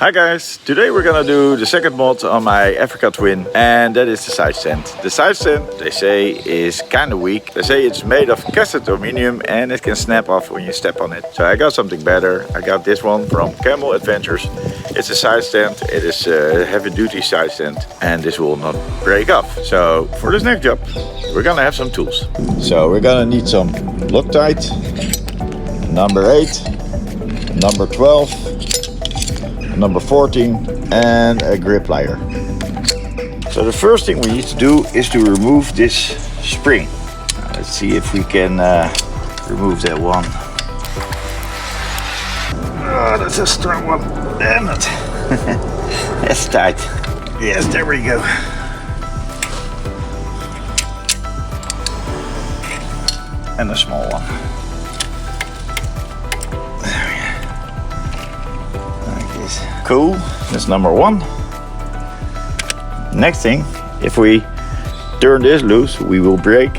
Hi guys, today we're gonna do the second mod on my Africa Twin, and that is the side stand. The side stand, they say, is kind of weak. They say it's made of cast aluminum and it can snap off when you step on it. So I got something better. I got this one from Camel Adventures. It's a side stand. It is a heavy duty side stand and this will not break off. So for this next job, we're gonna have some tools. So we're gonna need some Loctite, number 8, number 12, number 14 and a grip plier. So the first thing we need to do is to remove this spring. Let's see if we can remove that one. Oh, that's a strong one. Damn it. That's tight. Yes, there we go. And a small one. Cool, that's number 1. Next thing, if we turn this loose, we will break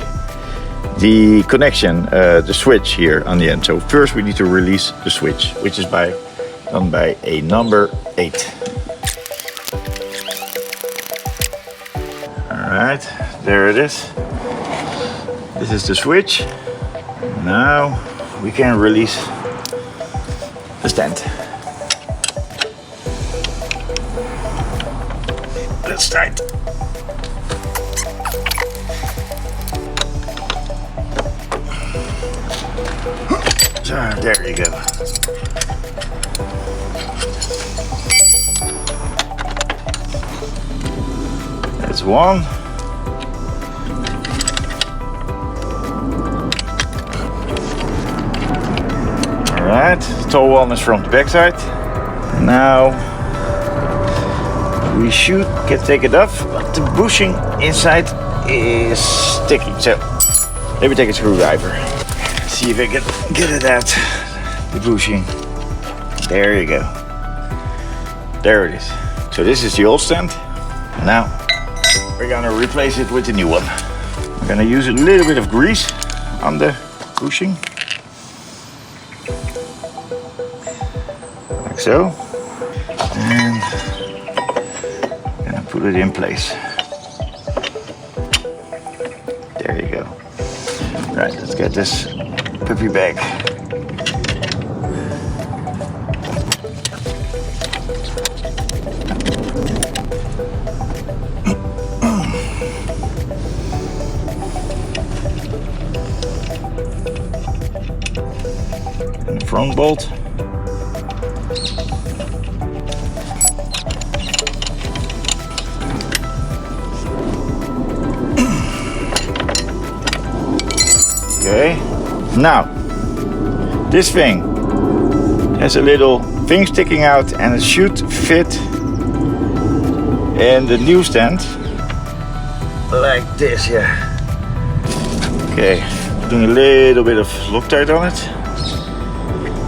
the connection, the switch here on the end. So first we need to release the switch, which is done by a number 8. Alright, there it is. This is the switch. Now we can release the stand. That's tight. So there you go. That's one. Alright, the tall one is from the back side. Now we can take it off, but the bushing inside is sticky. So let me take a screwdriver. See if I can get it out. The bushing. There you go. There it is. So this is the old stand. Now we're gonna replace it with the new one. We're gonna use a little bit of grease on the bushing. Like so. And put it in place. There you go. Right, let's get this puppy back. And the front bolt. Okay, now this thing has a little thing sticking out and it should fit in the new stand like this, yeah. Okay, putting a little bit of Loctite on it.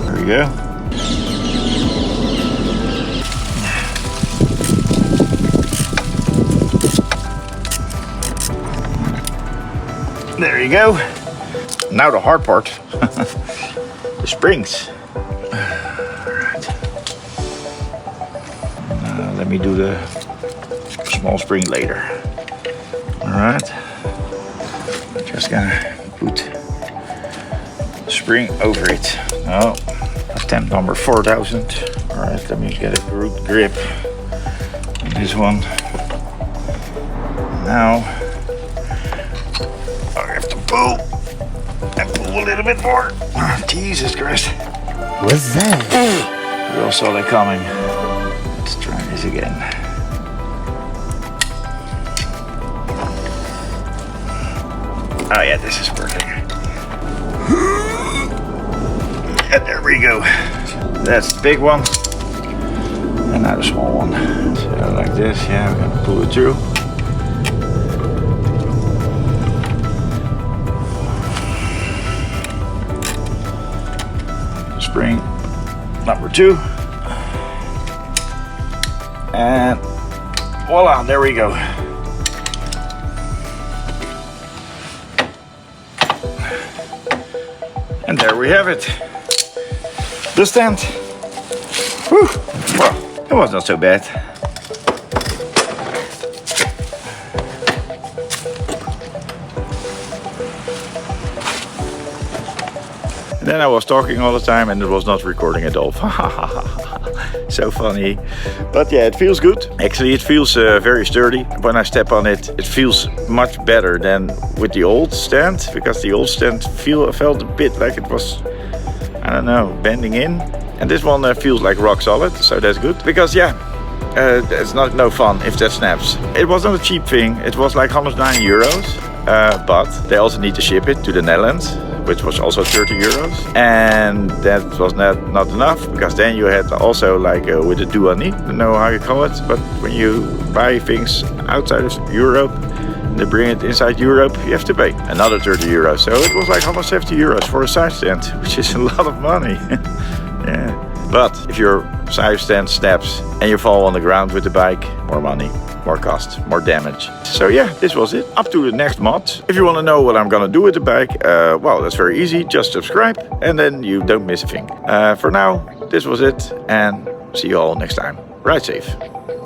There we go. There you go. Now the hard part, the springs. Alright. Let me do the small spring later. Alright. I'm just gonna put the spring over it. Oh, attempt number 4000. Alright, let me get a good grip on this one. Now I have to pull. And pull a little bit more. Oh, Jesus Christ. What's that? We all saw that coming. Let's try this again. Oh yeah, this is perfect. And there we go. That's the big one. And now the small one. So like this, yeah, we're gonna pull it through. Spring number 2, and voila, there we go. And there we have it, the stand. Whew. Well, It was not so bad. Then I was talking all the time and it was not recording at all. So funny. But yeah, it feels good. Actually, it feels very sturdy. When I step on it, it feels much better than with the old stand, because the old stand felt a bit like it was, I don't know, bending in. And this one feels like rock solid, so that's good. Because yeah, it's no fun if that snaps. It was not a cheap thing. It was like 109 euros. But they also need to ship it to the Netherlands, which was also 30 euros. And that was not enough, because then you had also like with the douane, I don't know how you call it, but when you buy things outside of Europe, they bring it inside Europe, you have to pay another 30 euros. So it was like 170 euros for a side stand, which is a lot of money. Yeah. But if your side stand snaps and you fall on the ground with the bike, more money, more cost, more damage. So yeah, this was it. Up to the next mod. If you want to know what I'm gonna do with the bike, well, that's very easy. Just subscribe and then you don't miss a thing. For now, this was it, and see you all next time. Ride safe.